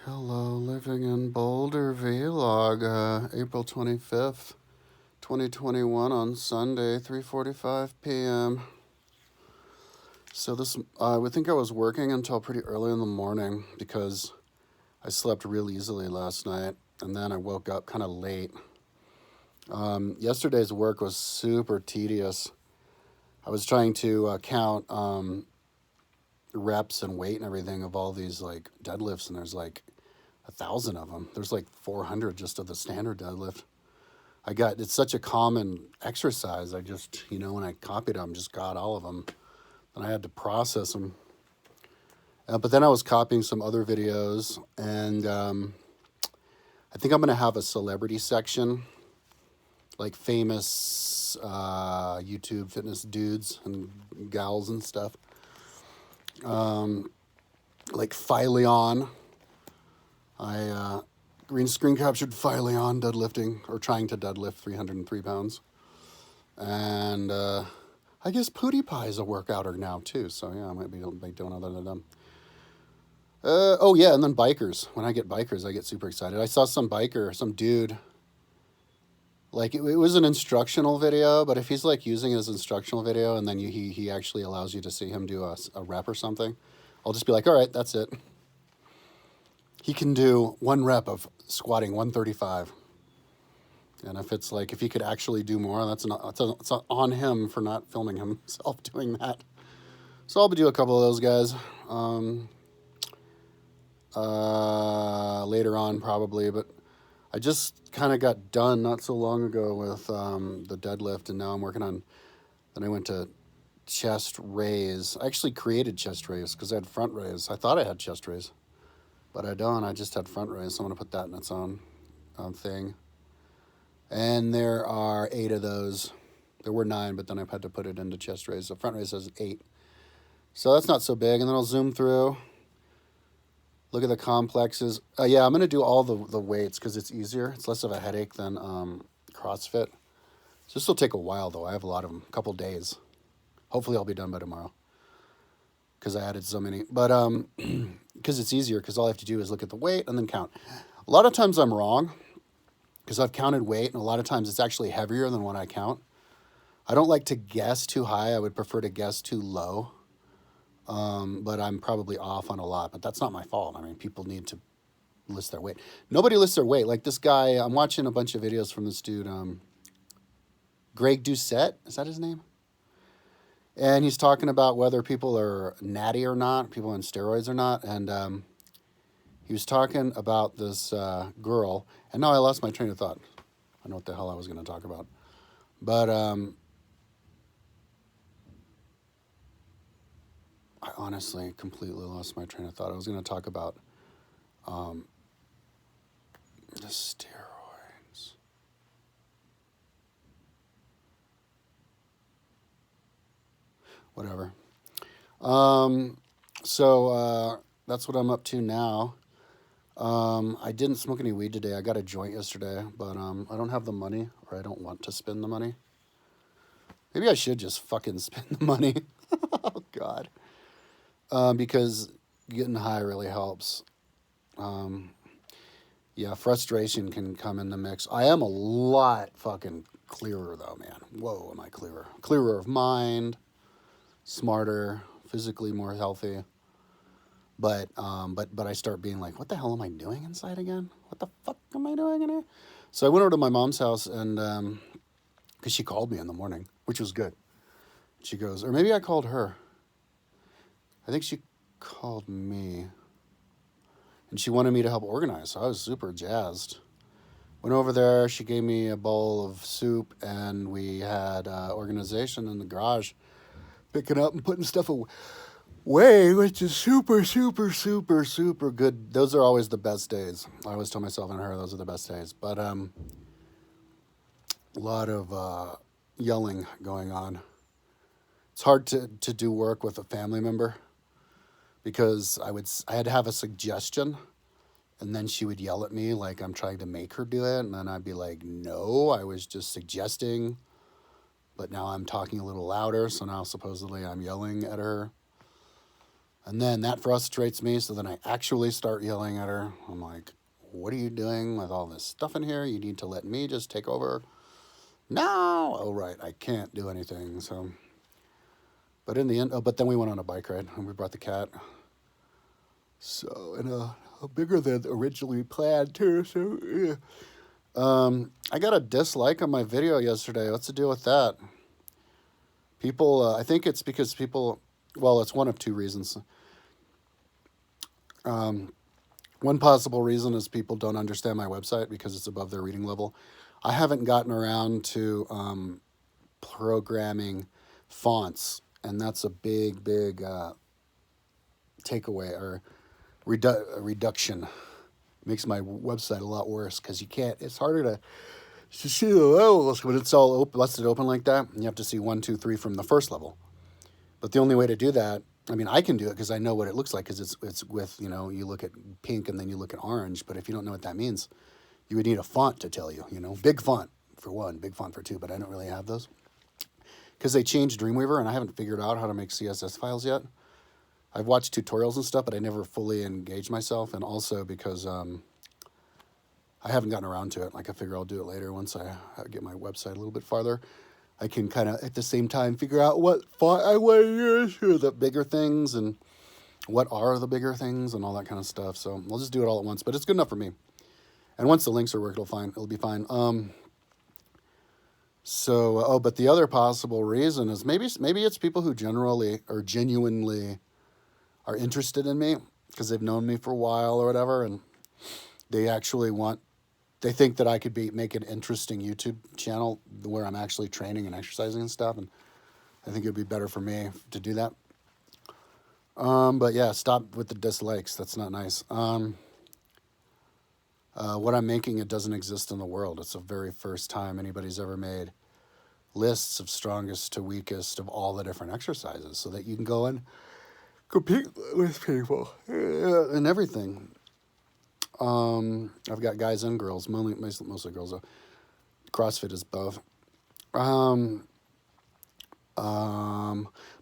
Hello, living in Boulder vlog, April 25th, 2021 on Sunday, 3:45 p.m. So I would think I was working until pretty early in the morning because I slept real easily last night and then I woke up kind of late. Yesterday's work was super tedious. I was trying to count reps and weight and everything of all these like deadlifts, and there's like 1,000 of them. There's like 400 just of the standard deadlift. It's such a common exercise. I just, when I copied them, just got all of them. And I had to process them. But then I was copying some other videos, and I think I'm going to have a celebrity section, like famous YouTube fitness dudes and gals and stuff. Like Phileon. I green screen captured Phileon deadlifting, or trying to deadlift 303 pounds. And I guess PewDiePie is a workouter now too, so yeah, I might be doing other than them. Oh yeah, and then bikers. When I get bikers, I get super excited. I saw some dude, like it was an instructional video, but if he's like using his instructional video and then he actually allows you to see him do a rep or something, I'll just be like, all right, that's it. He can do one rep of squatting 135. And if he could actually do more, that's on him for not filming himself doing that. So I'll do a couple of those guys later on probably. But I just kind of got done not so long ago with the deadlift, and now I'm working on. Then I went to chest raise. I actually created chest raise because I had front raise. I thought I had chest raise, but I don't. I just had front raise. So I'm going to put that in its own thing. And there are 8 of those. There were 9, but then I've had to put it into chest raise. So front raise has 8. So that's not so big. And then I'll zoom through, look at the complexes. Yeah, I'm going to do all the weights because it's easier. It's less of a headache than CrossFit. So this will take a while, though. I have a lot of them, a couple days. Hopefully I'll be done by tomorrow because I added so many. But because it's easier, because all I have to do is look at the weight and then count. A lot of times I'm wrong, because I've counted weight, and a lot of times it's actually heavier than what I count. I don't like to guess too high. I would prefer to guess too low. But I'm probably off on a lot. But that's not my fault. I mean, people need to list their weight. Nobody lists their weight. Like this guy, I'm watching a bunch of videos from this dude, Greg Doucette. Is that his name? And he's talking about whether people are natty or not, people on steroids or not. And he was talking about this girl, and now I lost my train of thought. I know what the hell I was going to talk about. But I honestly completely lost my train of thought. I was going to talk about the steroids. Whatever. So that's what I'm up to now. I didn't smoke any weed today. I got a joint yesterday, but I don't have the money, or I don't want to spend the money. Maybe I should just fucking spend the money. Oh, God. Because getting high really helps. Yeah, frustration can come in the mix. I am a lot fucking clearer, though, man. Whoa, am I clearer? Clearer of mind, smarter, physically more healthy. But I start being like, what the hell am I doing inside again? What the fuck am I doing in here? So I went over to my mom's house, and because she called me in the morning, which was good. She goes, or maybe I called her. I think she called me, and she wanted me to help organize. So I was super jazzed. Went over there. She gave me a bowl of soup, and we had organization in the garage, picking up and putting stuff away, which is super, super, super, super good. Those are always the best days. I always tell myself and her those are the best days. But a lot of yelling going on. It's hard to do work with a family member because I had to have a suggestion, and then she would yell at me like I'm trying to make her do it, and then I'd be like, no, I was just suggesting, but now I'm talking a little louder, so now supposedly I'm yelling at her. And then that frustrates me. So then I actually start yelling at her. I'm like, what are you doing with all this stuff in here? You need to let me just take over. No. Oh, right. I can't do anything. So, but in the end, but then we went on a bike ride and we brought the cat. So, and bigger than originally planned too. So, yeah. I got a dislike on my video yesterday. What's the deal with that? People, I think it's because people, well, it's one of two reasons. One possible reason is people don't understand my website because it's above their reading level. I haven't gotten around to programming fonts, and that's a big takeaway or reduction. It makes my website a lot worse because you can't. It's harder to see the levels when it's all open, busted open like that. And you have to see 1, 2, 3 from the first level. But the only way to do that, I mean, I can do it because I know what it looks like because it's with, you know, you look at pink and then you look at orange. But if you don't know what that means, you would need a font to tell you, you know, big font for one, big font for two. But I don't really have those because they changed Dreamweaver and I haven't figured out how to make CSS files yet. I've watched tutorials and stuff, but I never fully engaged myself. And also because I haven't gotten around to it. Like I figure I'll do it later once I get my website a little bit farther. I can kind of at the same time figure out what font I want to use for the bigger things and what are the bigger things and all that kind of stuff. So I'll just do it all at once, but it's good enough for me. And once the links are working, it'll be fine. But the other possible reason is maybe it's people who generally or genuinely are interested in me because they've known me for a while or whatever, and they actually they think that I could make an interesting YouTube channel where I'm actually training and exercising and stuff, and I think it would be better for me to do that. But yeah, stop with the dislikes. That's not nice. What I'm making, it doesn't exist in the world. It's the very first time anybody's ever made lists of strongest to weakest of all the different exercises so that you can go and compete with people and everything. I've got guys and girls, mostly girls. CrossFit is both. But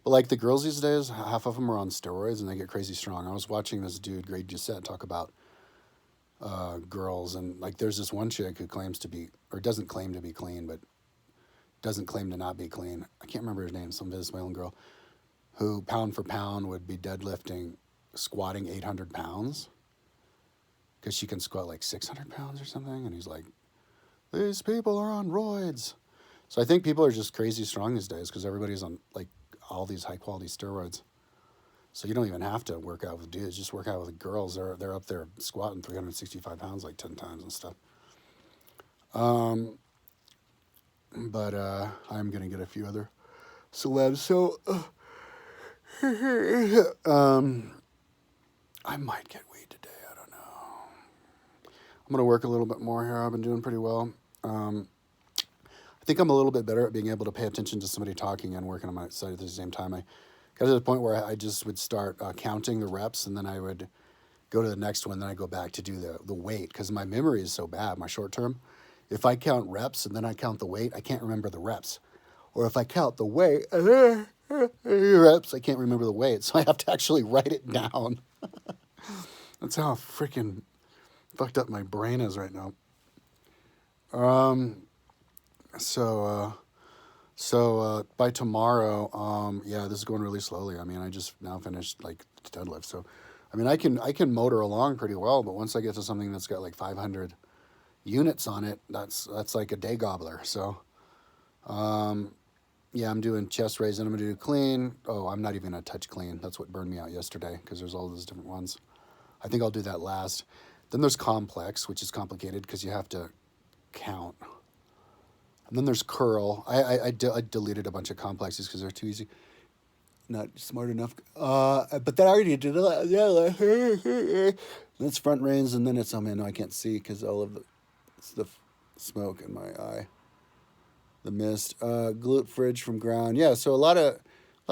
like the girls these days, half of them are on steroids and they get crazy strong. I was watching this dude, Greg Doucette, talk about girls, and like there's this one chick who claims to be, or doesn't claim to be clean, but doesn't claim to not be clean. I can't remember her name, some Venezuelan girl, who pound for pound would be deadlifting, squatting 800 pounds. Because she can squat like 600 pounds or something. And he's like, these people are on roids. So I think people are just crazy strong these days because everybody's on like all these high quality steroids. So you don't even have to work out with dudes, just work out with girls. They're up there squatting 365 pounds like 10 times and stuff. But I'm going to get a few other celebs. So I might get weed today. I don't know. I'm going to work a little bit more here. I've been doing pretty well. I think I'm a little bit better at being able to pay attention to somebody talking and working on my side at the same time. I got to the point where I just would start counting the reps, and then I would go to the next one, then I go back to do the weight, because my memory is so bad, my short term. If I count reps and then I count the weight, I can't remember the reps. Or if I count the weight and then reps, I can't remember the weight. So I have to actually write it down. That's how freaking fucked up my brain is right now. So by tomorrow, yeah, this is going really slowly. I mean, I just now finished like deadlift. So, I mean, I can motor along pretty well, but once I get to something that's got like 500 units on it, that's like a day gobbler. So, yeah, I'm doing chest raise and I'm going to do clean. Oh, I'm not even going to touch clean. That's what burned me out yesterday because there's all those different ones. I think I'll do that last. Then there's complex, which is complicated because you have to count. And then there's curl. I deleted a bunch of complexes because they're too easy. Not smart enough. But then I already did it. Yeah. That's front reins, and then it's, oh man, no, I can't see because all of the smoke in my eye. The mist. Glute fridge from ground. Yeah, so a lot of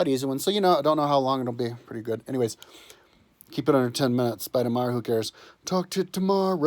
easy ones. So, I don't know how long it'll be. Pretty good. Anyways, keep it under 10 minutes. By tomorrow, who cares? Talk to you tomorrow.